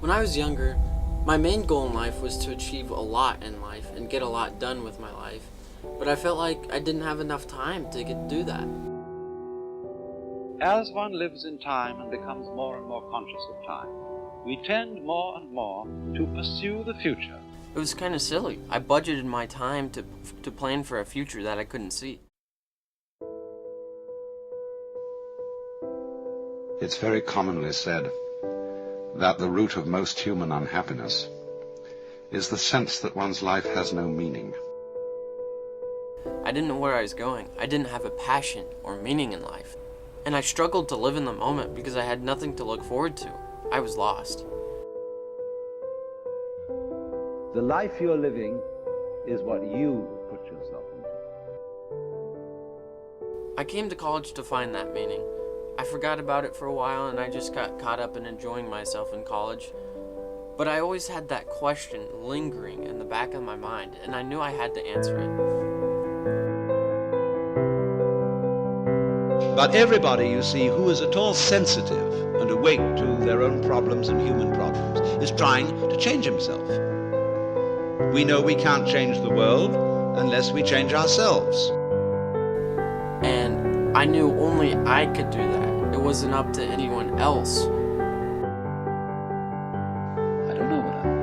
When I was younger, my main goal in life was to achieve a lot in life and get a lot done with my life, but I felt like I didn't have enough time to do that. As one lives in time and becomes more and more conscious of time, we tend more and more to pursue the future. It was kind of silly. I budgeted my time to plan for a future that I couldn't see. It's very commonly said that the root of most human unhappiness is the sense that one's life has no meaning. I didn't know where I was going. I didn't have a passion or meaning in life. And I struggled to live in the moment because I had nothing to look forward to. I was lost. The life you're living is what you put yourself into. I came to college to find that meaning. I forgot about it for a while and I just got caught up in enjoying myself in college. But I always had that question lingering in the back of my mind, and I knew I had to answer it. But everybody, you see, who is at all sensitive and awake to their own problems and human problems is trying to change himself. We know we can't change the world unless we change ourselves. And I knew only I could do that. It wasn't up to anyone else. I don't know what I want.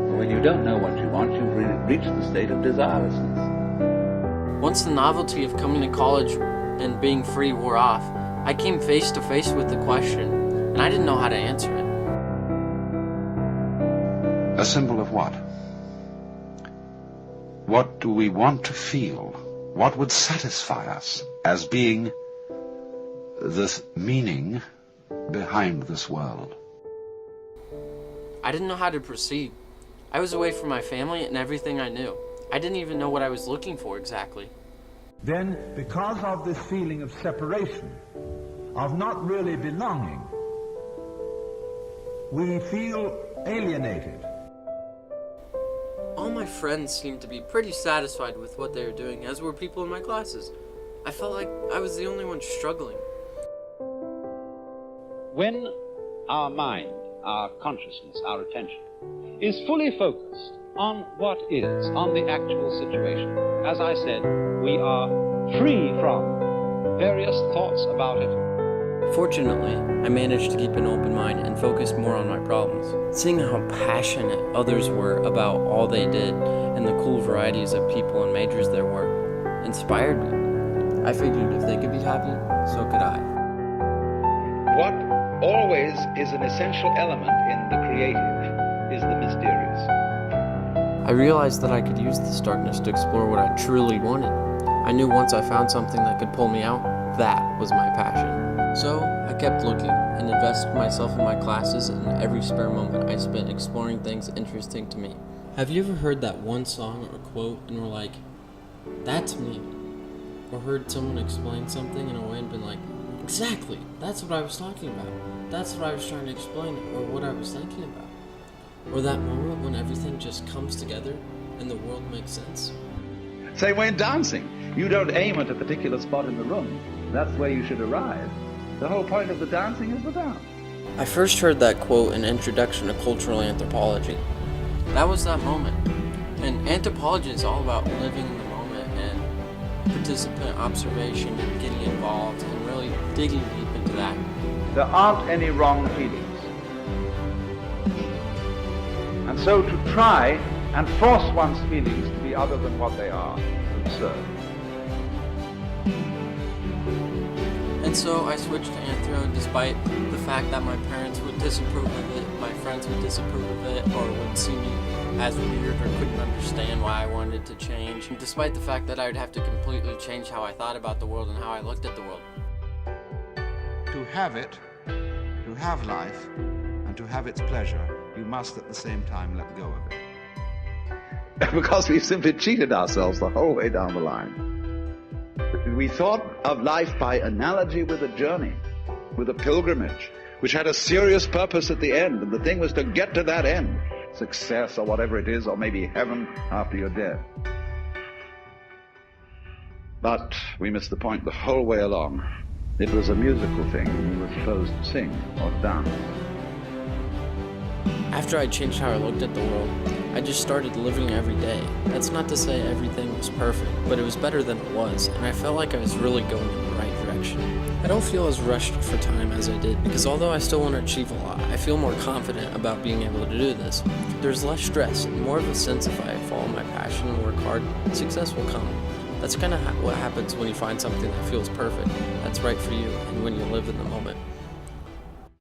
And when you don't know what you want, you've reached the state of desirelessness. Once the novelty of coming to college and being free wore off, I came face to face with the question, and I didn't know how to answer it. A symbol of what? What do we want to feel? What would satisfy us as being the meaning behind this world? I didn't know how to proceed. I was away from my family and everything I knew. I didn't even know what I was looking for exactly. Then, because of this feeling of separation, of not really belonging, we feel alienated. All my friends seemed to be pretty satisfied with what they were doing, as were people in my classes. I felt like I was the only one struggling. When our mind, our consciousness, our attention is fully focused on what is, on the actual situation, as I said, we are free from various thoughts about it. Fortunately, I managed to keep an open mind and focus more on my problems. Seeing how passionate others were about all they did and the cool varieties of people and majors there were inspired me. I figured if they could be happy, so could I. What always is an essential element in the creative is the mysterious. I realized that I could use this darkness to explore what I truly wanted. I knew once I found something that could pull me out, that was my passion. So I kept looking and invested myself in my classes, and every spare moment I spent exploring things interesting to me. Have you ever heard that one song or quote and were like, that's me? Or heard someone explain something in a way and been like, exactly, that's what I was talking about. That's what I was trying to explain, or what I was thinking about. Or that moment when everything just comes together and the world makes sense. Same way in dancing. You don't aim at a particular spot in the room. That's where you should arrive. The whole point of the dancing is the dance. I first heard that quote in Introduction to Cultural Anthropology. That was that moment. And anthropology is all about living in the moment and participant observation and getting involved and really digging deep into that. There aren't any wrong feelings. And so to try and force one's feelings to be other than what they are is absurd. And so I switched to anthro despite the fact that my parents would disapprove of it, my friends would disapprove of it, or would see me as weird or couldn't understand why I wanted to change, and despite the fact that I would have to completely change how I thought about the world and how I looked at the world. To have it, to have life, and to have its pleasure, you must at the same time let go of it. Because we've simply cheated ourselves the whole way down the line. We thought of life by analogy with a journey, with a pilgrimage, which had a serious purpose at the end, and the thing was to get to that end, success or whatever it is, or maybe heaven after you're dead. But we missed the point the whole way along. It was a musical thing. We were supposed to sing or dance. After I changed how I looked at the world, I just started living every day. That's not to say everything was perfect, but it was better than it was, and I felt like I was really going in the right direction. I don't feel as rushed for time as I did, because although I still want to achieve a lot, I feel more confident about being able to do this. There's less stress, and more of a sense if I follow my passion and work hard, success will come. That's kind of what happens when you find something that feels perfect, that's right for you, and when you live in the moment.